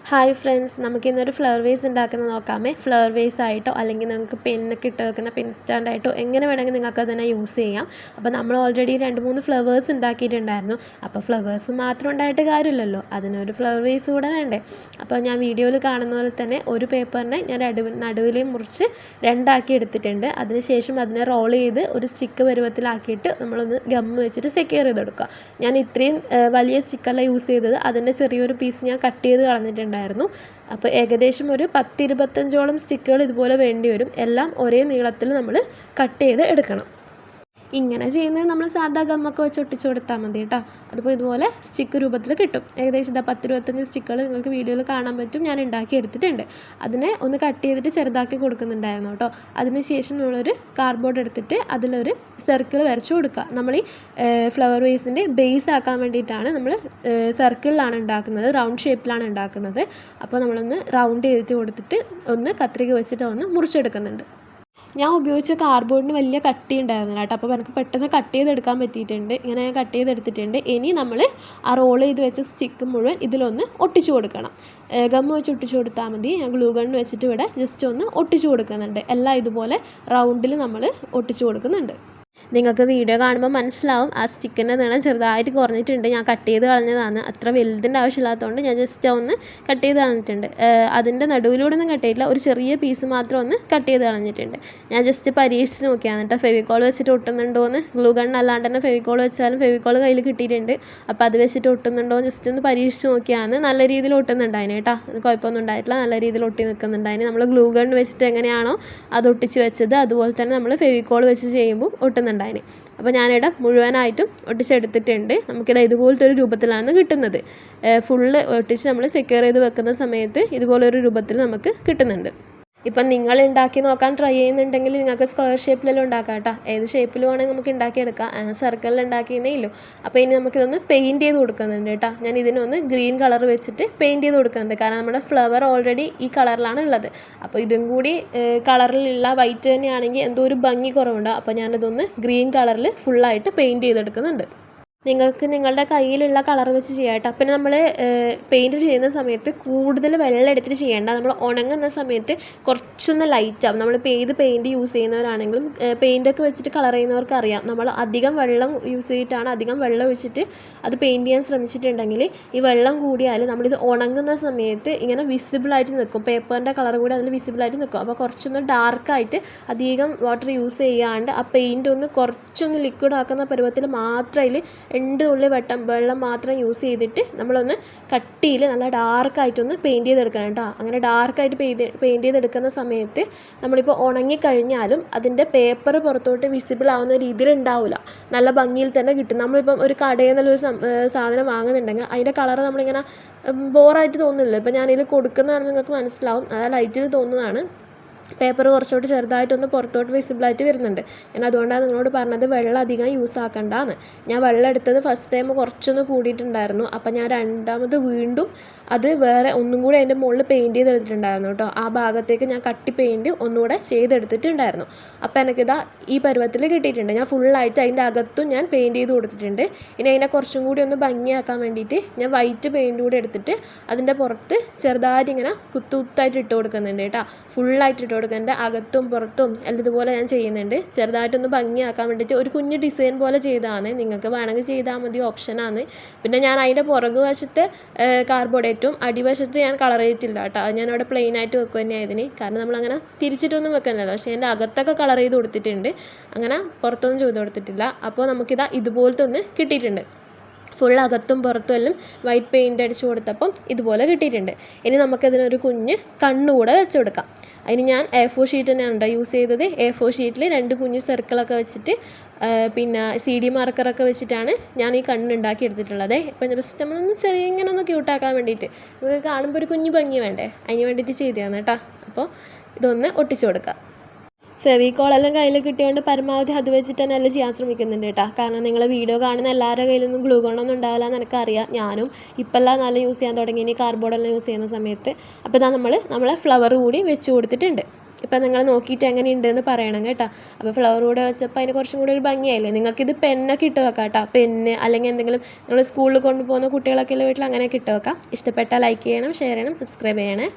Hi friends, നമുക്കിന്നൊരു flower vase ഉണ്ടാക്കുന്നത് നോക്കാമേ. Flower vase ആയിട്ടോ അല്ലെങ്കിൽ നമുക്ക് പെന്നൊക്കെ ഇട്ട് വെക്കുന്ന പെൻ സ്റ്റാൻഡായിട്ടോ എങ്ങനെ വേണമെങ്കിൽ നിങ്ങൾക്ക് അതിനെ യൂസ് ചെയ്യാം. അപ്പോൾ നമ്മൾ ഓൾറെഡി 2-3 ഫ്ലവേഴ്സ് ഉണ്ടാക്കിയിട്ടുണ്ടായിരുന്നു. അപ്പോൾ ഫ്ലവേഴ്സ് മാത്രം ഉണ്ടായിട്ട് കാര്യമില്ലല്ലോ, അതിനൊരു ഫ്ലവർ വേസ് കൂടെ വേണ്ടേ. അപ്പോൾ ഞാൻ വീഡിയോയിൽ കാണുന്ന പോലെ തന്നെ ഒരു പേപ്പറിനെ ഞാൻ നടുവിൽ മുറിച്ച് രണ്ടാക്കി എടുത്തിട്ടുണ്ട്. അതിനുശേഷം അതിനെ റോൾ ചെയ്ത് ഒരു സ്റ്റിക്ക് പരുവത്തിലാക്കിയിട്ട് നമ്മളൊന്ന് ഗം വെച്ചിട്ട് സെക്യൂർ ചെയ്തെടുക്കുക. ഞാൻ ഇത്രയും വലിയ സ്റ്റിക്കല്ല യൂസ് ചെയ്തത്, അതിൻ്റെ ചെറിയൊരു പീസ് ഞാൻ കട്ട് ചെയ്ത് കളഞ്ഞിട്ടുണ്ട്. അപ്പോൾ ഏകദേശം ഒരു 10-25ഓളം സ്റ്റിക്കുകൾ ഇതുപോലെ വേണ്ടി വരും. എല്ലാം ഒരേ നീളത്തിൽ നമ്മൾ കട്ട് ചെയ്ത് എടുക്കണം. ഇങ്ങനെ ചെയ്യുന്നത് നമ്മൾ സാധാ ഗമ്മൊക്കെ വെച്ച് ഒട്ടിച്ച് കൊടുത്താൽ മതി കേട്ടോ. അതിപ്പോൾ ഇതുപോലെ സ്റ്റിക്ക് രൂപത്തിൽ കിട്ടും. ഏകദേശം 10-25 സ്റ്റിക്കുകൾ നിങ്ങൾക്ക് വീഡിയോയിൽ കാണാൻ പറ്റും. ഞാൻ ഉണ്ടാക്കി എടുത്തിട്ടുണ്ട്. അതിനെ ഒന്ന് കട്ട് ചെയ്തിട്ട് ചെറുതാക്കി കൊടുക്കുന്നുണ്ടായിരുന്നു കേട്ടോ. അതിനുശേഷം നമ്മളൊരു കാർഡ്ബോർഡ് എടുത്തിട്ട് അതിലൊരു സർക്കിൾ വരച്ച് കൊടുക്കുക. നമ്മൾ ഈ ഫ്ലവർ വേസിൻ്റെ ബേസ് ആക്കാൻ വേണ്ടിയിട്ടാണ് നമ്മൾ സർക്കിളിലാണ് ഉണ്ടാക്കുന്നത്, റൗണ്ട് ഷേപ്പിലാണ് ഉണ്ടാക്കുന്നത്. അപ്പോൾ നമ്മളൊന്ന് റൗണ്ട് ചെയ്തിട്ട് കൊടുത്തിട്ട് ഒന്ന് കത്രിക വെച്ചിട്ട് ഒന്ന് മുറിച്ചെടുക്കുന്നുണ്ട്. ഞാൻ ഉപയോഗിച്ച കാർഡ്ബോർഡിന് വലിയ കട്ടി ഉണ്ടായിരുന്നില്ല കേട്ടോ. അപ്പോൾ എനിക്ക് പെട്ടെന്ന് കട്ട് ചെയ്തെടുക്കാൻ പറ്റിയിട്ടുണ്ട്. ഇങ്ങനെ ഞാൻ കട്ട് ചെയ്തെടുത്തിട്ടുണ്ട്. ഇനി നമ്മൾ ആ റോൾ ചെയ്ത് വെച്ച സ്റ്റിക്ക് മുഴുവൻ ഇതിലൊന്ന് ഒട്ടിച്ചു കൊടുക്കണം. ഗം വെച്ച് ഒട്ടിച്ചു കൊടുത്താൽ മതി. ഞാൻ ഗ്ലൂ ഗൺ വെച്ചിട്ട് ഇവിടെ ജസ്റ്റ് ഒന്ന് ഒട്ടിച്ചു കൊടുക്കുന്നുണ്ട്. എല്ലാം ഇതുപോലെ റൗണ്ടിൽ നമ്മൾ ഒട്ടിച്ചു കൊടുക്കുന്നുണ്ട്. നിങ്ങൾക്ക് വീഡിയോ കാണുമ്പോൾ മനസ്സിലാവും ആ സ്റ്റിക്കിൻ്റെ നീളം ചെറുതായിട്ട് കുറഞ്ഞിട്ടുണ്ട്. ഞാൻ കട്ട് ചെയ്ത് കളഞ്ഞതാണ്. അത്ര വലുതിൻ്റെ ആവശ്യമില്ലാത്തതുകൊണ്ട് ഞാൻ ജസ്റ്റ് ഒന്ന് കട്ട് ചെയ്ത് കളഞ്ഞിട്ടുണ്ട്. അതിൻ്റെ നടുവിലൂടെ ഒന്നും കട്ട് ചെയ്തില്ല, ഒരു ചെറിയ പീസ് മാത്രം ഒന്ന് കട്ട് ചെയ്ത് കളഞ്ഞിട്ടുണ്ട്. ഞാൻ ജസ്റ്റ് പരീക്ഷിച്ച് നോക്കിയാണ് കേട്ടോ ഫെവിക്കോൾ വെച്ചിട്ട് ഒട്ടുന്നുണ്ടോയെന്ന്. ഗ്ലൂ ഗൺ അല്ലാണ്ട് തന്നെ ഫെവിക്കോൾ വെച്ചാലും ഫെവിക്കോൾ കയ്യിൽ കിട്ടിയിട്ടുണ്ട്. അപ്പോൾ അത് വെച്ചിട്ട് ഒട്ടുന്നുണ്ടോ ജസ്റ്റ് ഒന്ന് പരീക്ഷിച്ച് നോക്കിയാണ്. നല്ല രീതിയിൽ ഒട്ടുന്നുണ്ടായിന് കേട്ടോ, കുഴപ്പമൊന്നും ഉണ്ടായിട്ടില്ല. നല്ല രീതിയിൽ ഒട്ടി നിൽക്കുന്നുണ്ടായിന്. നമ്മൾ ഗ്ലൂ ഗൺ വെച്ചിട്ട് എങ്ങനെയാണോ അത് ഒട്ടിച്ച് വെച്ചത് അതുപോലെ തന്നെ നമ്മൾ ഫെവിക്കോൾ വെച്ച് ചെയ്യുമ്പോൾ ഒട്ടുന്നുണ്ടായിന്. അപ്പോൾ ഞാനിവിടെ മുഴുവനായിട്ടും ഒട്ടിച്ചെടുത്തിട്ടുണ്ട്. നമുക്കിത് ഇതുപോലത്തെ ഒരു രൂപത്തിലാണ് കിട്ടുന്നത്. ഫുള്ള് ഒട്ടിച്ച് നമ്മൾ സെക്യൂർ ചെയ്ത് വെക്കുന്ന സമയത്ത് ഇതുപോലൊരു രൂപത്തിൽ നമുക്ക് കിട്ടുന്നുണ്ട്. ഇപ്പം നിങ്ങൾ ഉണ്ടാക്കി നോക്കാൻ ട്രൈ ചെയ്യുന്നുണ്ടെങ്കിൽ നിങ്ങൾക്ക് സ്ക്വയർ ഷേപ്പിലെല്ലാം ഉണ്ടാക്കാം കേട്ടോ. ഏത് ഷേപ്പിൽ വേണമെങ്കിൽ നമുക്ക് ഉണ്ടാക്കിയെടുക്കാം. സർക്കിളിൽ ഉണ്ടാക്കിയെന്നേ ഇല്ലു. അപ്പോൾ ഇനി നമുക്കിതൊന്ന് പെയിൻറ്റ് ചെയ്ത് കൊടുക്കുന്നുണ്ട് കേട്ടോ. ഞാൻ ഇതിനൊന്ന് ഗ്രീൻ കളർ വെച്ചിട്ട് പെയിൻറ്റ് ചെയ്ത് കൊടുക്കുന്നുണ്ട്. കാരണം നമ്മുടെ ഫ്ലവർ ഓൾറെഡി ഈ കളറിലാണ് ഉള്ളത്. അപ്പോൾ ഇതും കൂടി കളറിലുള്ള വൈറ്റ് തന്നെയാണെങ്കിൽ എന്തോ ഒരു ഭംഗി കുറവുണ്ടാവും. അപ്പോൾ ഞാനിതൊന്ന് ഗ്രീൻ കളറിൽ ഫുള്ളായിട്ട് പെയിൻറ്റ് ചെയ്തെടുക്കുന്നുണ്ട്. നിങ്ങൾക്ക് നിങ്ങളുടെ കയ്യിലുള്ള കളർ വെച്ച് ചെയ്യാം കേട്ടോ. പിന്നെ നമ്മൾ പെയിൻറ്റ് ചെയ്യുന്ന സമയത്ത് കൂടുതൽ വെള്ളം എടുത്തിട്ട് ചെയ്യേണ്ട. നമ്മൾ ഉണങ്ങുന്ന സമയത്ത് കുറച്ചൊന്ന് ലൈറ്റാവും. നമ്മളിപ്പോൾ ഏത് പെയിൻറ്റ് യൂസ് ചെയ്യുന്നവരാണെങ്കിലും പെയിൻറ്റൊക്കെ വെച്ചിട്ട് കളർ ചെയ്യുന്നവർക്ക് അറിയാം, നമ്മൾ അധികം വെള്ളം യൂസ് ചെയ്തിട്ടാണ് അധികം വെള്ളം ഒഴിച്ചിട്ട് അത് പെയിൻറ്റ് ചെയ്യാൻ ശ്രമിച്ചിട്ടുണ്ടെങ്കിൽ ഈ വെള്ളം കൂടിയാൽ നമ്മളിത് ഉണങ്ങുന്ന സമയത്ത് ഇങ്ങനെ വിസിബിളായിട്ട് നിൽക്കും. പേപ്പറിൻ്റെ കളർ കൂടി അതിൽ വിസിബിളായിട്ട് നിൽക്കും. അപ്പോൾ കുറച്ചൊന്ന് ഡാർക്കായിട്ട് അധികം വാട്ടർ യൂസ് ചെയ്യാണ്ട് ആ പെയിൻറ്റ് ഒന്ന് കുറച്ചൊന്ന് ലിക്വിഡ് ആക്കുന്ന പരുവത്തിൽ മാത്രം അതിൽ 2 തുള്ളി വെള്ളം മാത്രം യൂസ് ചെയ്തിട്ട് നമ്മളൊന്ന് കട്ടിയിൽ നല്ല ഡാർക്കായിട്ടൊന്ന് പെയിൻറ്റ് ചെയ്തെടുക്കണം കേട്ടോ. അങ്ങനെ ഡാർക്കായിട്ട് പെയിൻറ്റ് ചെയ്തെടുക്കുന്ന സമയത്ത് നമ്മളിപ്പോൾ ഉണങ്ങിക്കഴിഞ്ഞാലും അതിൻ്റെ പേപ്പർ പുറത്തോട്ട് വിസിബിൾ ആവുന്ന രീതിയിൽ ഉണ്ടാവില്ല, നല്ല ഭംഗിയിൽ തന്നെ കിട്ടും. നമ്മളിപ്പം ഒരു കടയിൽ നിന്നുള്ളൊരു സാധനം വാങ്ങുന്നുണ്ടെങ്കിൽ അതിൻ്റെ കളർ നമ്മളിങ്ങനെ ബോറായിട്ട് തോന്നുന്നില്ല. ഇപ്പം ഞാനിതിൽ കൊടുക്കുന്നതാണ് നിങ്ങൾക്ക് മനസ്സിലാവും, അത് ലൈറ്റിൽ തോന്നുന്നതാണ്. പേപ്പർ കുറച്ചുകൂടി ചെറുതായിട്ടൊന്ന് പുറത്തോട്ട് വിസിബിളായിട്ട് വരുന്നുണ്ട്. ഞാൻ അതുകൊണ്ടാണ് നിങ്ങളോട് പറഞ്ഞത് വെള്ളം അധികം യൂസ് ആക്കണ്ടാന്ന്. ഞാൻ വെള്ളം എടുത്തത് ഫസ്റ്റ് ടൈം കുറച്ചൊന്ന് കൂടിയിട്ടുണ്ടായിരുന്നു. അപ്പം ഞാൻ രണ്ടാമത് വീണ്ടും അത് വേറെ ഒന്നും കൂടി അതിൻ്റെ മുകളിൽ പെയിൻറ്റ് ചെയ്തെടുത്തിട്ടുണ്ടായിരുന്നു കേട്ടോ. ആ ഭാഗത്തേക്ക് ഞാൻ കട്ടി പെയിൻറ്റ് ഒന്നുകൂടെ ചെയ്തെടുത്തിട്ടുണ്ടായിരുന്നു. അപ്പോൾ എനിക്കിതാ ഈ പരുവത്തിൽ കിട്ടിയിട്ടുണ്ട്. ഞാൻ ഫുള്ളായിട്ട് അതിൻ്റെ അകത്തും ഞാൻ പെയിൻറ്റ് ചെയ്ത് കൊടുത്തിട്ടുണ്ട്. ഇനി അതിനെ കുറച്ചും കൂടി ഒന്ന് ഭംഗിയാക്കാൻ വേണ്ടിയിട്ട് ഞാൻ വൈറ്റ് പെയിൻറ്റ് കൂടി എടുത്തിട്ട് അതിൻ്റെ പുറത്ത് ചെറുതായിട്ട് ഇങ്ങനെ കുത്തായിട്ട് ഇട്ട് കൊടുക്കുന്നുണ്ട് കേട്ടോ. ഫുള്ളായിട്ട് ഇട്ട് കൊടുക്കുന്നുണ്ട്, അകത്തും പുറത്തും എല്ലാം ഇതുപോലെ ഞാൻ ചെയ്യുന്നുണ്ട്. ചെറുതായിട്ടൊന്ന് ഭംഗിയാക്കാൻ വേണ്ടിയിട്ട് ഒരു കുഞ്ഞ് ഡിസൈൻ പോലെ ചെയ്തതാണ്. നിങ്ങൾക്ക് വേണമെങ്കിൽ ചെയ്താൽ മതി, ഓപ്ഷനാണ്. പിന്നെ ഞാൻ അതിൻ്റെ പുറകു വശത്തെ കാർഡ്ബോർഡ് ഏറ്റവും അടിവശത്ത് ഞാൻ കളർ ചെയ്തിട്ടില്ല കേട്ടോ. അത് ഞാനവിടെ പ്ലെയിൻ ആയിട്ട് വെക്കുക തന്നെയായതിന്. കാരണം നമ്മളങ്ങനെ തിരിച്ചിട്ടൊന്നും വെക്കുന്നില്ല. പക്ഷേ എൻ്റെ അകത്തൊക്കെ കളർ ചെയ്ത് കൊടുത്തിട്ടുണ്ട്, അങ്ങനെ പുറത്തൊന്നും ചെയ്ത് കൊടുത്തിട്ടില്ല. അപ്പോൾ നമുക്കിതാ ഇതുപോലത്തെ ഒന്ന് കിട്ടിയിട്ടുണ്ട്. ഫുൾ അകത്തും പുറത്തും എല്ലാം വൈറ്റ് പെയിൻറ്റ് അടിച്ച് കൊടുത്തപ്പം ഇതുപോലെ കിട്ടിയിട്ടുണ്ട്. ഇനി നമുക്കതിനൊരു കുഞ്ഞ് കണ്ണുകൂടെ വെച്ച് കൊടുക്കാം. അതിന് ഞാൻ A4 ഷീറ്റ് തന്നെയാണ് യൂസ് ചെയ്തത്. A4 ഷീറ്റിൽ 2 കുഞ്ഞ് സർക്കിളൊക്കെ വെച്ചിട്ട് പിന്നെ CD മാർക്കറൊക്കെ വെച്ചിട്ടാണ് ഞാൻ ഈ കണ്ണുണ്ടാക്കി എടുത്തിട്ടുള്ളത്. ഇപ്പം ജസ്റ്റ് നമ്മളൊന്ന് ചെറിയ ഇങ്ങനെ ഒന്ന് ക്യൂട്ടാക്കാൻ വേണ്ടിയിട്ട്, നമുക്ക് കാണുമ്പോൾ ഒരു കുഞ്ഞ് ഭംഗി വേണ്ടേ, അതിന് വേണ്ടിയിട്ട് ചെയ്തതാണ് കേട്ടോ. അപ്പോൾ ഇതൊന്ന് ഒട്ടിച്ചു കൊടുക്കാം. ഫെവിക്കോളെല്ലാം കയ്യിൽ കിട്ടിയതുകൊണ്ട് പരമാവധി അത് വെച്ചിട്ട് തന്നെ എല്ലാം ചെയ്യാൻ ശ്രമിക്കുന്നുണ്ട് കേട്ടോ. കാരണം നിങ്ങൾ വീഡിയോ കാണുന്ന എല്ലാവരുടെ കയ്യിലൊന്നും ഗ്ലൂ ഗണ്ണൊന്നും ഉണ്ടാവില്ല എന്ന് എനിക്കറിയാം. ഞാനും ഇപ്പോഴെല്ലാം നല്ല യൂസ് ചെയ്യാൻ തുടങ്ങി, ഇനി കാർഡ്ബോർഡെല്ലാം യൂസ് ചെയ്യുന്ന സമയത്ത്. അപ്പോൾ ഇതാ നമ്മളെ ഫ്ലവർ കൂടി വെച്ച് കൊടുത്തിട്ടുണ്ട്. ഇപ്പം നിങ്ങൾ നോക്കിയിട്ട് എങ്ങനെയുണ്ടെന്ന് പറയണം കേട്ടോ. അപ്പോൾ ഫ്ലവർ കൂടെ വെച്ചപ്പോൾ അതിന് കുറച്ചും കൂടി ഒരു ഭംഗിയായില്ലേ. നിങ്ങൾക്കിത് പെന്നൊക്കെ ഇട്ട് വെക്കാം കേട്ടോ. പെന്ന് അല്ലെങ്കിൽ എന്തെങ്കിലും നിങ്ങൾ സ്കൂളിൽ കൊണ്ടുപോകുന്ന കുട്ടികളൊക്കെ ഉള്ള വീട്ടിൽ അങ്ങനെയൊക്കെ ഇട്ട് വെക്കാം. ഇഷ്ടപ്പെട്ടാൽ ലൈക്ക് ചെയ്യണം, ഷെയർ ചെയ്യണം, സബ്സ്ക്രൈബ് ചെയ്യണേ.